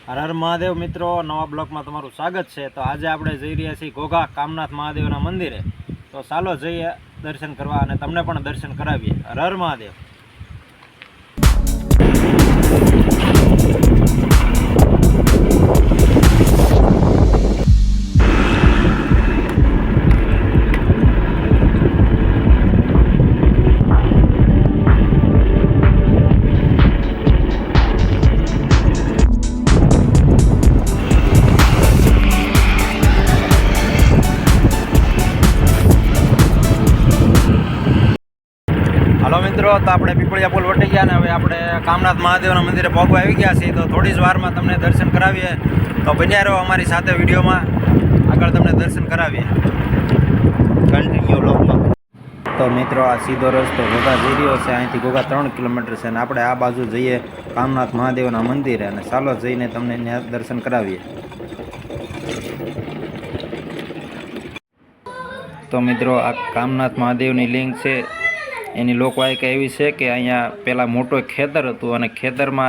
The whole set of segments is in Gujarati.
હર હર મહાદેવ મિત્રો, નવા બ્લોકમાં તમારું સ્વાગત છે। તો આજે આપણે જઈ રહ્યા છીએ ઘોઘા કામનાથ મહાદેવના મંદિરે। તો ચાલો જઈએ દર્શન કરવા અને તમને પણ દર્શન કરાવીએ। હર હર મહાદેવ। हेलो मित्रों, तो अपने पीपलिया पुल वटी गया ने हवे आपणे कामनाथ महादेवना मंदिरे पहोंचवा आवी गया छीए। तो थोड़ी ज वारमां तमने दर्शन करावीए, तो बन्या रहो अमारी साथे विडियोमां, आगळ तमने दर्शन करावीए। कन्टिन्यू व्लॉगमां। तो मित्रों, आ सीधो रस्तो घोघा जई रह्यो छे। અહીંથી ઘોઘા 3 किलोमीटर छे અને આપણે આ બાજુ જઈએ કામનાથ મહાદેવના મંદિરે અને ચાલો જઈને તમને ત્યાં દર્શન કરાવીએ। तो मित्रों, आ कामनाथ महादेवनी लिंक छे। एनी लोकवायका एवी छे कि अहींया पेला मोटो खेतर हतुं अने खेतरमां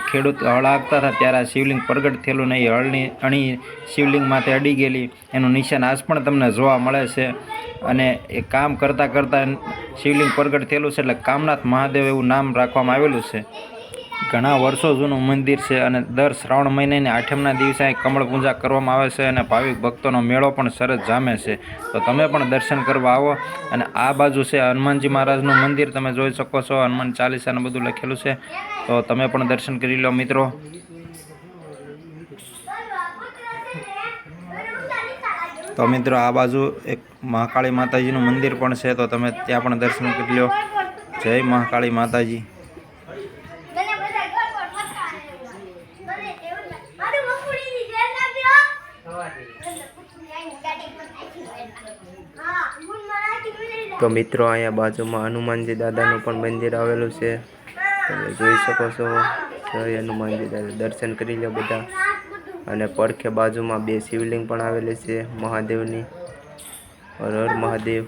खेडूत हळ हांकता हता त्यारे शिवलिंग प्रगट थयेलुं ने ए हळनी अणी शिवलिंग माथे अडी गेली एनुं निशान आज पण तमने जोवा मळे छे। अने ए काम करता करता शिवलिंग प्रगट थयेलुं छे एटले कामनाथ महादेव एवुं नाम राखवामां आवेलुं छे। घणा वर्षो जूनुं मंदिर छे अने दर श्रावण महीनानी आठमना दिवसे અહીં कमळ पूजा करवामां आवे छे अने भाविक भक्तोनो मेळो पण सरस जामे छे। तो तमे पण दर्शन करवा आवो। अने आ बाजू छे हनुमानजी महाराजनुं मंदिर, तमे जोई शको छो। हनुमान चालीसा ने बधुं लखेलुं छे, तो तमे पण दर्शन करी लो मित्रों। तो मित्रों, आ बाजू एक महाकाળી माताजीनुं मंदिर पण छे, तो तमे त्यां पण दर्शन करी लो। जय महाकाળી माताजी। तो मित्रों, अहींया बाजुमां हनुमानजी दादानुं पण मंदिर आवेलुं छे, तमे जोई शको छो। जय हनुमानजी दादा, दर्शन करी लो बधा। अने પડખે बाजुमां बे शिवलिंग पण आवेली छे महादेवनी। हर हर महादेव।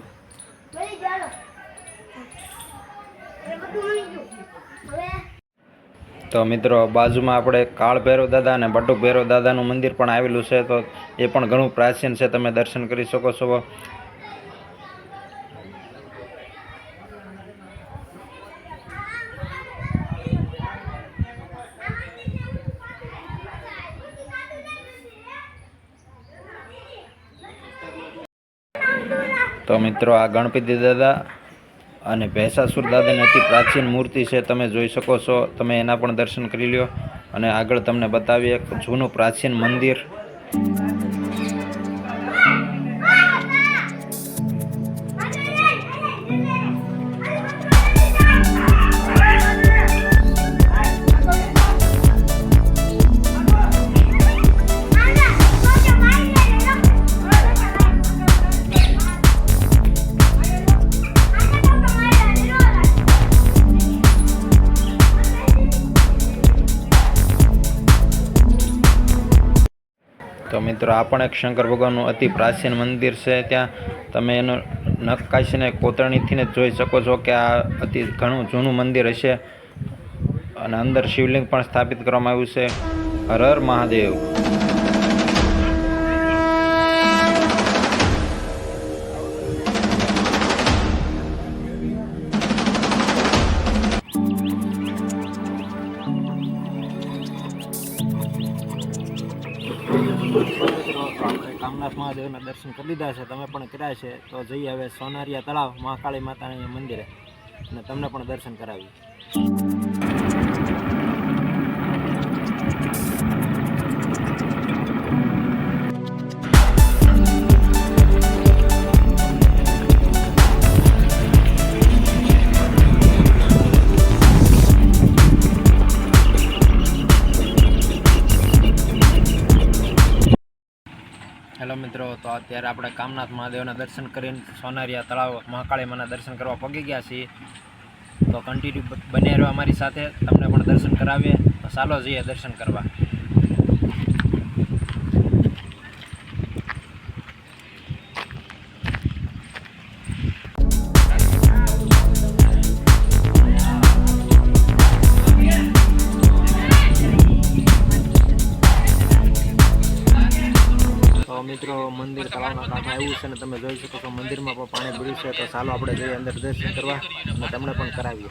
तो मित्रों, बाजुमां आपणे काळ भैरव दादा अने बटुक भैरव दादानुं मंदिर पण आवेलुं छे, तो ए पण घणुं प्राचीन छे, तमे दर्शन करी शको छो। तो मित्रों, आ गणपति दादा अने भैंसासुर दादानी अति प्राचीन मूर्ति है, तमे जोई शको छो। तमे एना पण दर्शन करी लो अने आगळ तमने बतावीए एक जूनुं प्राचीन मंदिर। तो मित्रों, आ पण एक शंकर भगवाननुं अति प्राचीन मंदिर है। त्यां तमे एनो नक्काशीने कोतरણીथी जोई शको छो कि आ अति घणुं जूनुं मंदिर हशे अने अंदर शिवलिंग पण स्थापित करवामां आव्युं छे। हर हर महादेव। कामनाथ महादेवना दर्शन कर लीधा है, तमे पण कर्या छे। तो जई हवे सोनारिया तळाव महाकाળી माताना मंदिरे अने तमने पण दर्शन करावी। हेलो मित्रों, तो अत्यारे आपणे कामनाथ महादेवना दर्शन करीने सोनारिया तळाव महाकाળી माना दर्शन करवा पगी गया छीए। तो कंटिन्यू बन्या रहो अमारी साथे, तमने पण दर्शन करावीए। तो चालो जईए दर्शन करवा। તો મિત્રો મંદિર તળાવના કાંઠે આવ્યું છે અને તમે જોઈ શકો છો મંદિરમાં પણ પાણી ભર્યું છે. તો ચાલો આપણે જઈએ અંદર દર્શન કરવા અને તમને પણ કરાવીએ.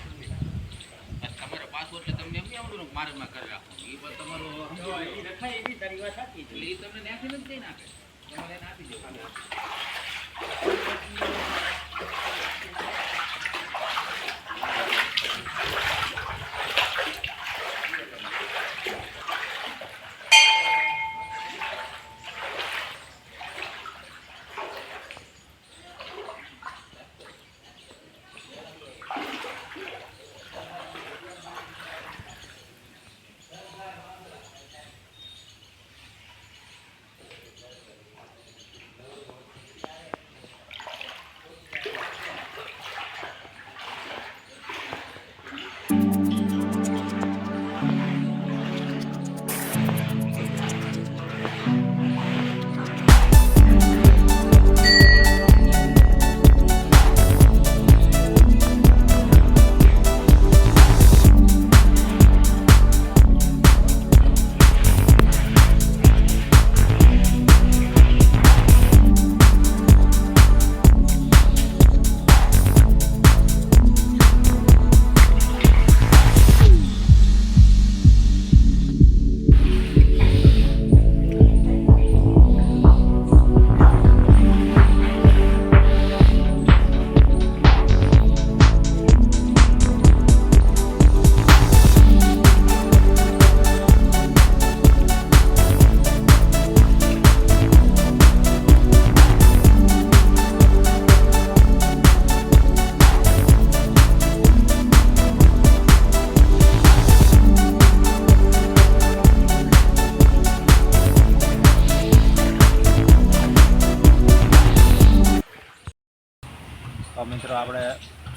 તો મિત્રો આપણે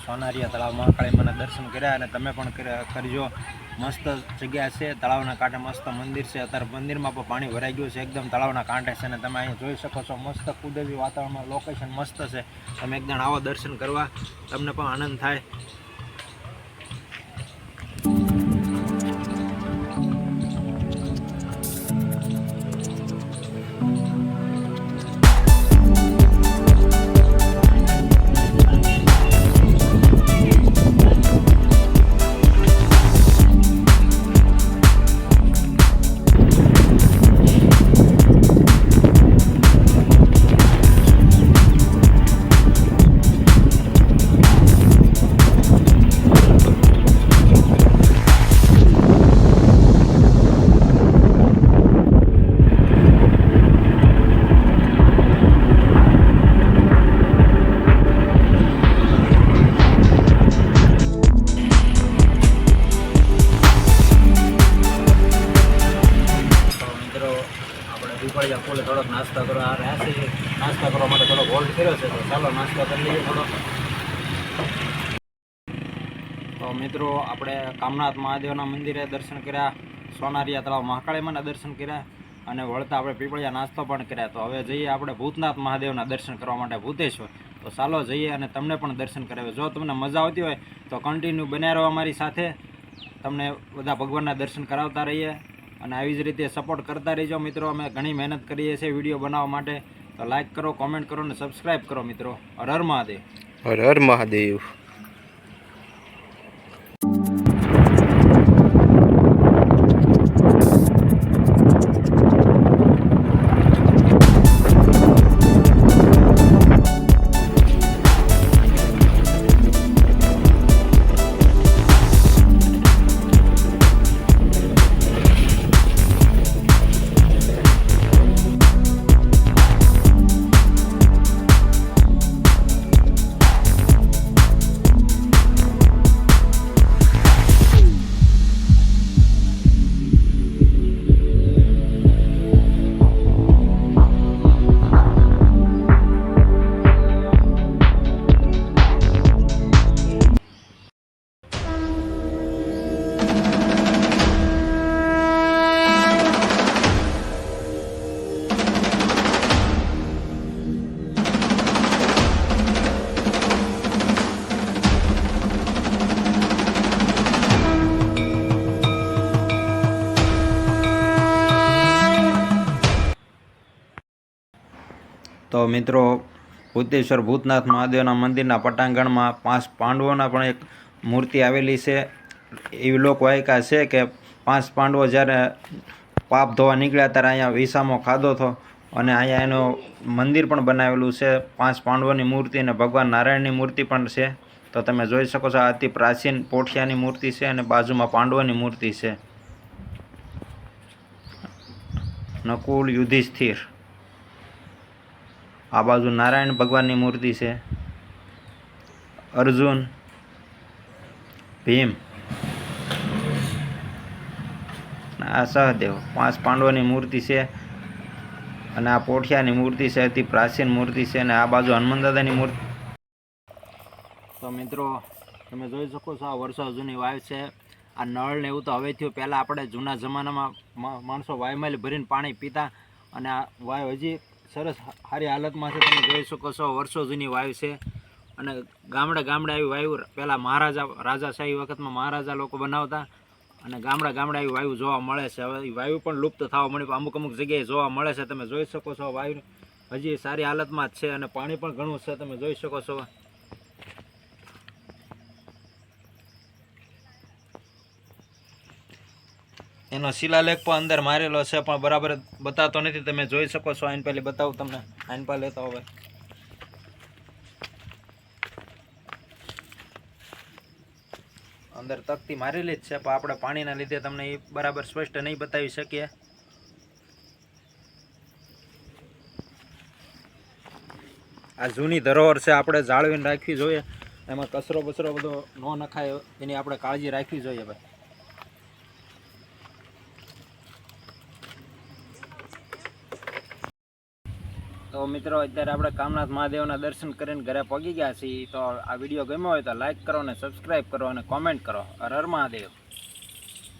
સોનારીયા તળાવ મહાકાળીમાના દર્શન કર્યા અને તમે પણ કરજો. મસ્ત જગ્યા છે, તળાવના કાંઠે મસ્ત મંદિર છે. અત્યારે મંદિરમાં પણ પાણી ભરાઈ ગયું છે, એકદમ તળાવના કાંઠે છે અને તમે અહીંયા જોઈ શકો છો મસ્ત કુદરતી વાતાવરણમાં લોકેશન મસ્ત છે. તમે એકદમ આવો દર્શન કરવા, તમને પણ આનંદ થાય. ફૂલે થોડોક નાસ્તો કરવા આ રહ્યા છે. નાસ્તા કરવા માટે થોડોક હોલ્ડ કર્યો છે, તો ચાલો નાસ્તો કરી લઈએ થોડો. તો મિત્રો આપણે કામનાથ મહાદેવના મંદિરે દર્શન કર્યા, સોનારીયા તળાવ મહાકાળીમાના દર્શન કર્યા અને વળતા આપણે પીપળિયા નાસ્તો પણ કર્યા. તો હવે જઈએ આપણે ભૂતનાથ મહાદેવના દર્શન કરવા માટે ભૂતેશ્વર. તો ચાલો જઈએ અને તમને પણ દર્શન કરાવીએ. જો તમને મજા આવતી હોય તો કન્ટિન્યુ બન્યા રહો અમારી સાથે, તમને બધા ભગવાનના દર્શન કરાવતા રહીએ અને આવી જ રીતે સપોર્ટ કરતા રહીજો મિત્રો. અમે ઘણી મહેનત કરીએ છીએ વિડીયો બનાવવા માટે. તો લાઈક કરો, કોમેન્ટ કરો અને સબસ્ક્રાઈબ કરો મિત્રો. હર હર મહાદેવ. હર હર મહાદેવ. તો મિત્રો ભૂતેશ્વર ભૂતનાથ મહાદેવના મંદિરના પટાંગણમાં 5 પાંડવોના પણ એક મૂર્તિ આવેલી છે. એવી લોકવાયકા છે કે 5 પાંડવો જ્યારે પાપ ધોવા નીકળ્યા ત્યારે અહીંયા વિસામો ખાધો હતો અને અહીંયા એનું મંદિર પણ બનાવેલું છે. 5 પાંડવોની મૂર્તિ અને ભગવાન નારાયણની મૂર્તિ પણ છે. તો તમે જોઈ શકો છો, આ અતિ પ્રાચીન પોઠિયાની મૂર્તિ છે અને બાજુમાં પાંડવોની મૂર્તિ છે. નકુલ, યુધિષ્ઠિર, આ બાજુ નારાયણ ભગવાનની મૂર્તિ છે. અર્જુન, ભીમ, આ સહદેવ. 5 પાંડવોની મૂર્તિ છે અને આ પોઠિયાની મૂર્તિ છે, અતિ પ્રાચીન મૂર્તિ છે. અને આ બાજુ હનુમાન દાદાની મૂર્તિ. તો મિત્રો તમે જોઈ શકો છો, આ વર્ષો જૂની વાવ છે. આ નળ ને એવું તો હવે થયું, પહેલાં આપણે જૂના જમાનામાં માણસો વાવમાં ભરીને પાણી પીતા અને આ વાવ હજી સરસ સારી હાલતમાં છે. તમે જોઈ શકો છો, વર્ષો જૂની વાવ છે અને ગામડે આવી વાયુ પહેલાં રાજાશાહી વખતમાં મહારાજા લોકો બનાવતા અને ગામડે આવી વાયુ જોવા મળે છે. હવે વાયુ પણ લુપ્ત થવા મળી, અમુક જગ્યાએ જોવા મળે છે. તમે જોઈ શકો છો, વાયુ હજી સારી હાલતમાં જ છે અને પાણી પણ ઘણું છે. તમે જોઈ શકો છો. એનો શિલાલેખ પણ અંદર મારેલો છે પણ બરાબર બતાવતો નથી. તમે જોઈ શકો છો. આઈન પહેલી બતાવું તમને. આઈન પર લેતો હવે અંદર તકતી મારેલી જ છે પણ આપણે પાણીના લીધે તમને એ બરાબર સ્પષ્ટ નહીં બતાવી શકીએ. આ જૂની ધરોહર છે, આપણે જાળવીને રાખવી જોઈએ. એમાં કચરો બધો ન નખાય એની આપણે કાળજી રાખવી જોઈએ ભાઈ. તો મિત્રો અત્યારે આપણે કામનાથ મહાદેવના દર્શન કરીને ઘરે પહોંચી ગયા છીએ. તો આ વિડીયો ગમ્યો હોય તો લાઈક કરો અને સબસ્ક્રાઈબ કરો અને કોમેન્ટ કરો. હર હર મહાદેવ.